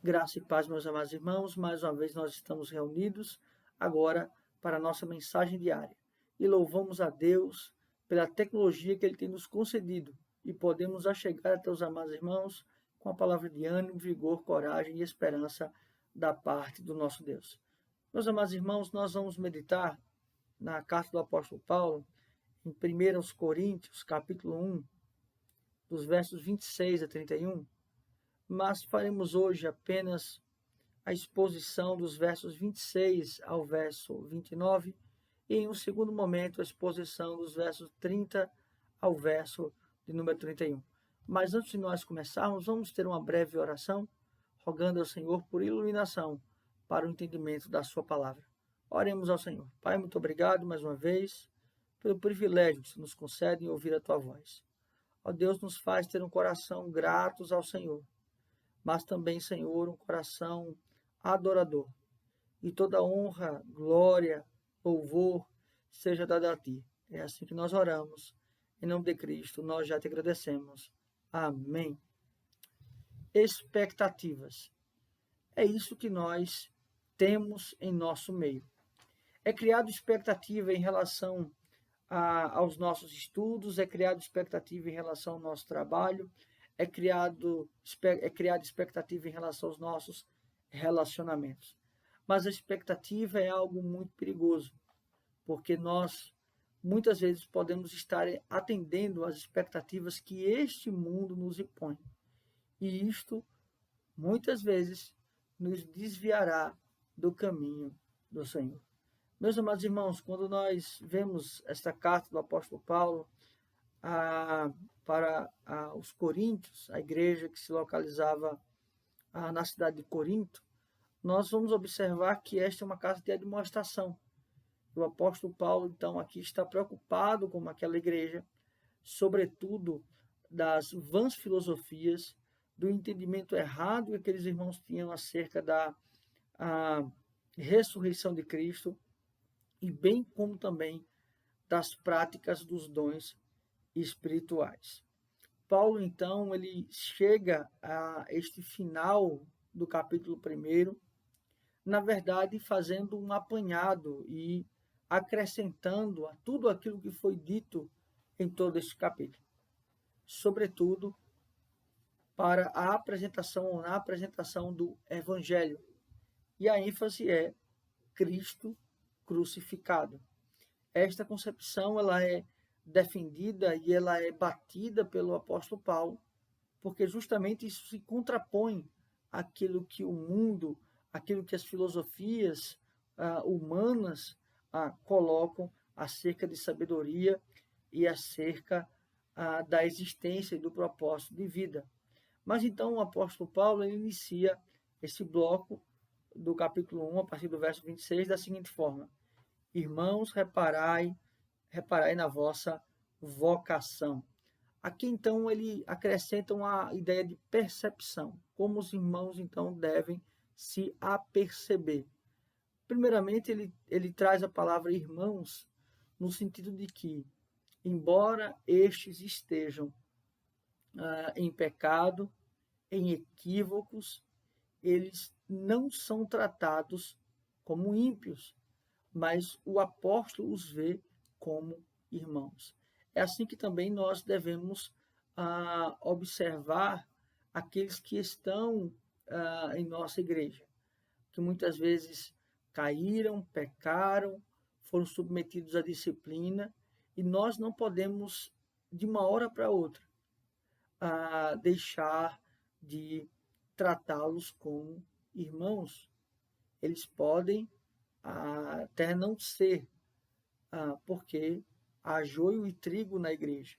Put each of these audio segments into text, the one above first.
Graça e paz, meus amados irmãos. Mais uma vez nós estamos reunidos agora para a nossa mensagem diária. E louvamos a Deus pela tecnologia que Ele tem nos concedido e podemos achegar até os amados irmãos com a palavra de ânimo, vigor, coragem e esperança da parte do nosso Deus. Meus amados irmãos, nós vamos meditar na carta do apóstolo Paulo, em 1 Coríntios, capítulo 1, dos versos 26 a 31, mas faremos hoje apenas a exposição dos versos 26 ao verso 29 e, em um segundo momento, a exposição dos versos 30 ao verso de número 31. Mas antes de nós começarmos, vamos ter uma breve oração, rogando ao Senhor por iluminação para o entendimento da sua palavra. Oremos ao Senhor. Pai, muito obrigado mais uma vez pelo privilégio que você nos concede em ouvir a tua voz. Ó Deus, nos faz ter um coração gratos ao Senhor, mas também, Senhor, um coração adorador. E toda honra, glória, louvor seja dada a Ti. É assim que nós oramos. Em nome de Cristo, nós já te agradecemos. Amém. Expectativas. É isso que nós temos em nosso meio. É criado expectativa em relação aos nossos estudos, é criado expectativa em relação ao nosso trabalho, é criado expectativa em relação aos nossos relacionamentos. Mas a expectativa é algo muito perigoso, porque nós muitas vezes podemos estar atendendo às expectativas que este mundo nos impõe. E isto, muitas vezes, nos desviará do caminho do Senhor. Meus amados irmãos, quando nós vemos esta carta do apóstolo Paulo para os coríntios, a igreja que se localizava na cidade de Corinto, nós vamos observar que esta é uma carta de admoestação. O apóstolo Paulo, então, aqui está preocupado com aquela igreja, sobretudo das vãs filosofias, do entendimento errado que aqueles irmãos tinham acerca da ressurreição de Cristo, e bem como também das práticas dos dons espirituais. Paulo, então, ele chega a este final do capítulo 1, na verdade, fazendo um apanhado e acrescentando a tudo aquilo que foi dito em todo este capítulo. Sobretudo, para a apresentação ou na apresentação do Evangelho. E a ênfase é Cristo crucificado. Esta concepção ela é defendida e ela é batida pelo apóstolo Paulo, porque justamente isso se contrapõe àquilo que o mundo, aquilo que as filosofias humanas colocam acerca de sabedoria e acerca da existência e do propósito de vida. Mas então o apóstolo Paulo ele inicia esse bloco do capítulo 1, a partir do verso 26, da seguinte forma: Irmãos, reparai na vossa vocação. Aqui, então, ele acrescenta uma ideia de percepção, como os irmãos, então, devem se aperceber. Primeiramente, ele traz a palavra irmãos, no sentido de que, embora estes estejam em pecado, em equívocos, eles não são tratados como ímpios, mas o apóstolo os vê como irmãos. É assim que também nós devemos observar aqueles que estão em nossa igreja, que muitas vezes caíram, pecaram, foram submetidos à disciplina, e nós não podemos, de uma hora para outra, deixar de tratá-los como irmãos. Eles podem até não ser, porque há joio e trigo na igreja,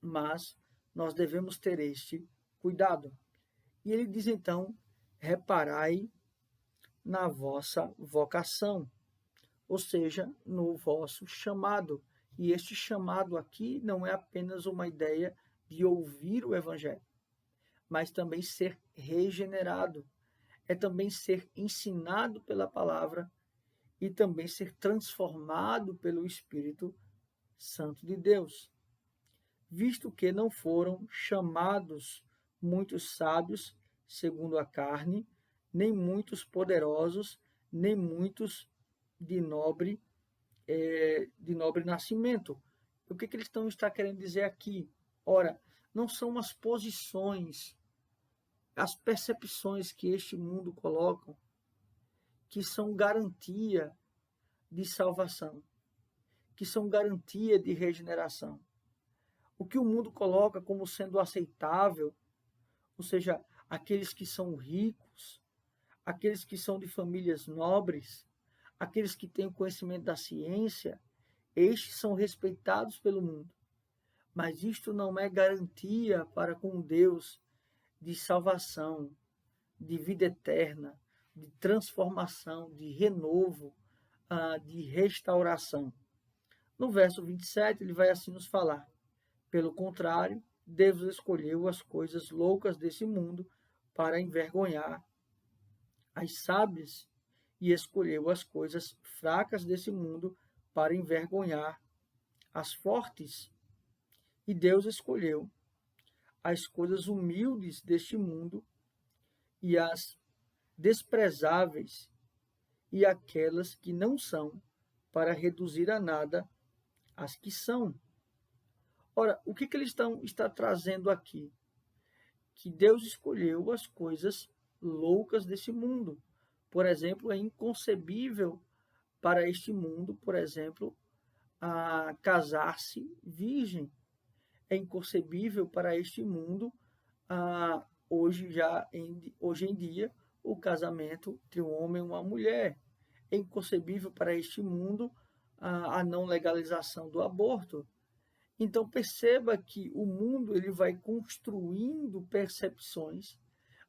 mas nós devemos ter este cuidado. E ele diz então: reparai na vossa vocação, ou seja, no vosso chamado. E este chamado aqui não é apenas uma ideia de ouvir o evangelho, mas também ser regenerado, é também ser ensinado pela palavra e também ser transformado pelo Espírito Santo de Deus. Visto que não foram chamados muitos sábios, segundo a carne, nem muitos poderosos, nem muitos de nobre, de nobre nascimento. O que eles está querendo dizer aqui? Ora, não são as posições, as percepções que este mundo coloca, que são garantia de salvação, que são garantia de regeneração. O que o mundo coloca como sendo aceitável, ou seja, aqueles que são ricos, aqueles que são de famílias nobres, aqueles que têm o conhecimento da ciência, estes são respeitados pelo mundo. Mas isto não é garantia para com Deus de salvação, de vida eterna, de transformação, de renovo, de restauração. No verso 27, ele vai assim nos falar: pelo contrário, Deus escolheu as coisas loucas desse mundo para envergonhar as sábias, e escolheu as coisas fracas desse mundo para envergonhar as fortes. E Deus escolheu as coisas humildes deste mundo e as desprezáveis e aquelas que não são, para reduzir a nada as que são. Ora, o que ele está trazendo aqui? Que Deus escolheu as coisas loucas desse mundo. Por exemplo, é inconcebível para este mundo, por exemplo, a casar-se virgem. É inconcebível para este mundo, hoje em dia, o casamento entre um homem e uma mulher. É inconcebível para este mundo a não legalização do aborto. Então perceba que o mundo ele vai construindo percepções,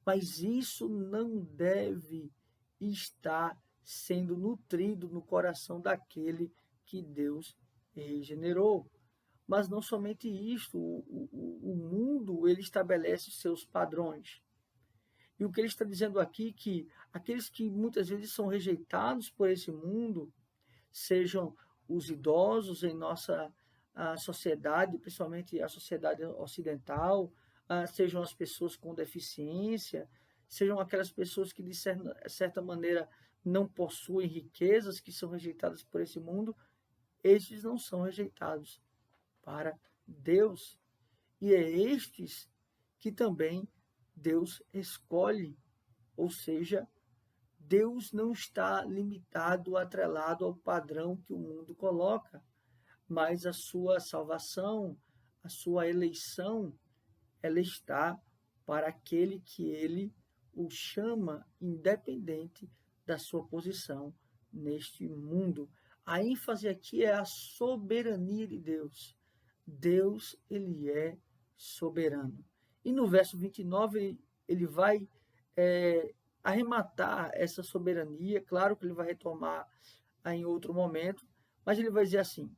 mas isso não deve estar sendo nutrido no coração daquele que Deus regenerou. Mas não somente isto, o mundo ele estabelece seus padrões. E o que ele está dizendo aqui é que aqueles que muitas vezes são rejeitados por esse mundo, sejam os idosos em nossa sociedade, principalmente a sociedade ocidental, sejam as pessoas com deficiência, sejam aquelas pessoas que, de certa maneira, não possuem riquezas, que são rejeitadas por esse mundo, estes não são rejeitados para Deus. E é estes que também Deus escolhe, ou seja, Deus não está limitado, atrelado ao padrão que o mundo coloca, mas a sua salvação, a sua eleição, ela está para aquele que ele o chama, independente da sua posição neste mundo. A ênfase aqui é a soberania de Deus. Deus, ele é soberano. E no verso 29, ele vai arrematar essa soberania. Claro que ele vai retomar em outro momento, mas ele vai dizer assim: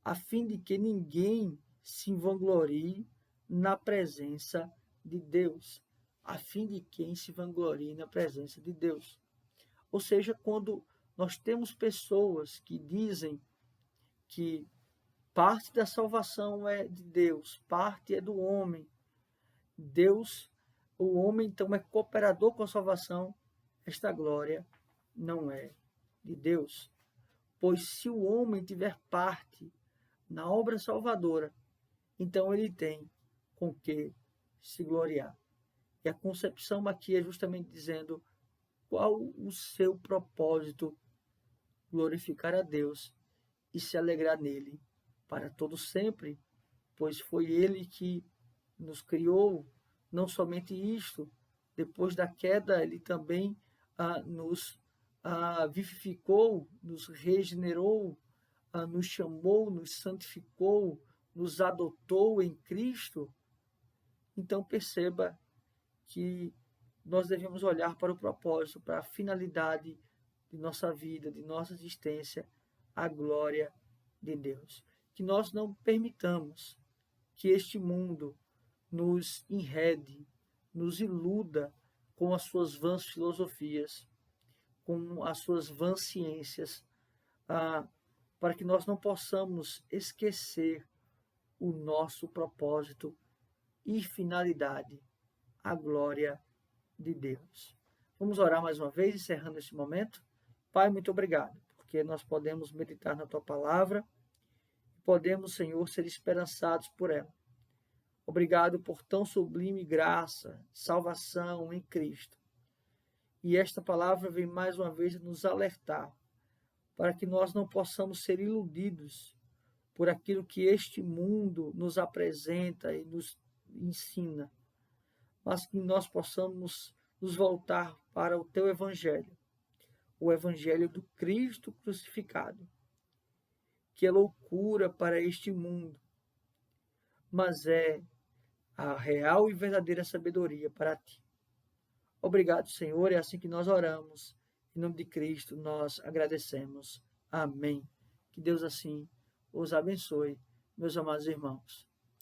a fim de que ninguém se vanglorie na presença de Deus. A fim de quem se vanglorie na presença de Deus. Ou seja, quando nós temos pessoas que dizem que parte da salvação é de Deus, parte é do homem. Deus, o homem, então, é cooperador com a salvação. Esta glória não é de Deus. Pois se o homem tiver parte na obra salvadora, então ele tem com que se gloriar. E a concepção aqui é justamente dizendo qual o seu propósito: glorificar a Deus e se alegrar nele para todo sempre, pois foi ele que nos criou. Não somente isto, depois da queda ele também nos vivificou, nos regenerou, nos chamou, nos santificou, nos adotou em Cristo. Então perceba que nós devemos olhar para o propósito, para a finalidade de nossa vida, de nossa existência, a glória de Deus. Que nós não permitamos que este mundo nos enrede, nos iluda com as suas vãs filosofias, com as suas vãs ciências, para que nós não possamos esquecer o nosso propósito e finalidade, a glória de Deus. Vamos orar mais uma vez, encerrando esse momento. Pai, muito obrigado, porque nós podemos meditar na Tua palavra, podemos, Senhor, ser esperançados por ela. Obrigado por tão sublime graça, salvação em Cristo. E esta palavra vem mais uma vez nos alertar para que nós não possamos ser iludidos por aquilo que este mundo nos apresenta e nos ensina, mas que nós possamos nos voltar para o Teu Evangelho, o Evangelho do Cristo crucificado, que é loucura para este mundo, mas é a real e verdadeira sabedoria para Ti. Obrigado, Senhor, é assim que nós oramos. Em nome de Cristo, nós agradecemos. Amém. Que Deus assim os abençoe, meus amados irmãos.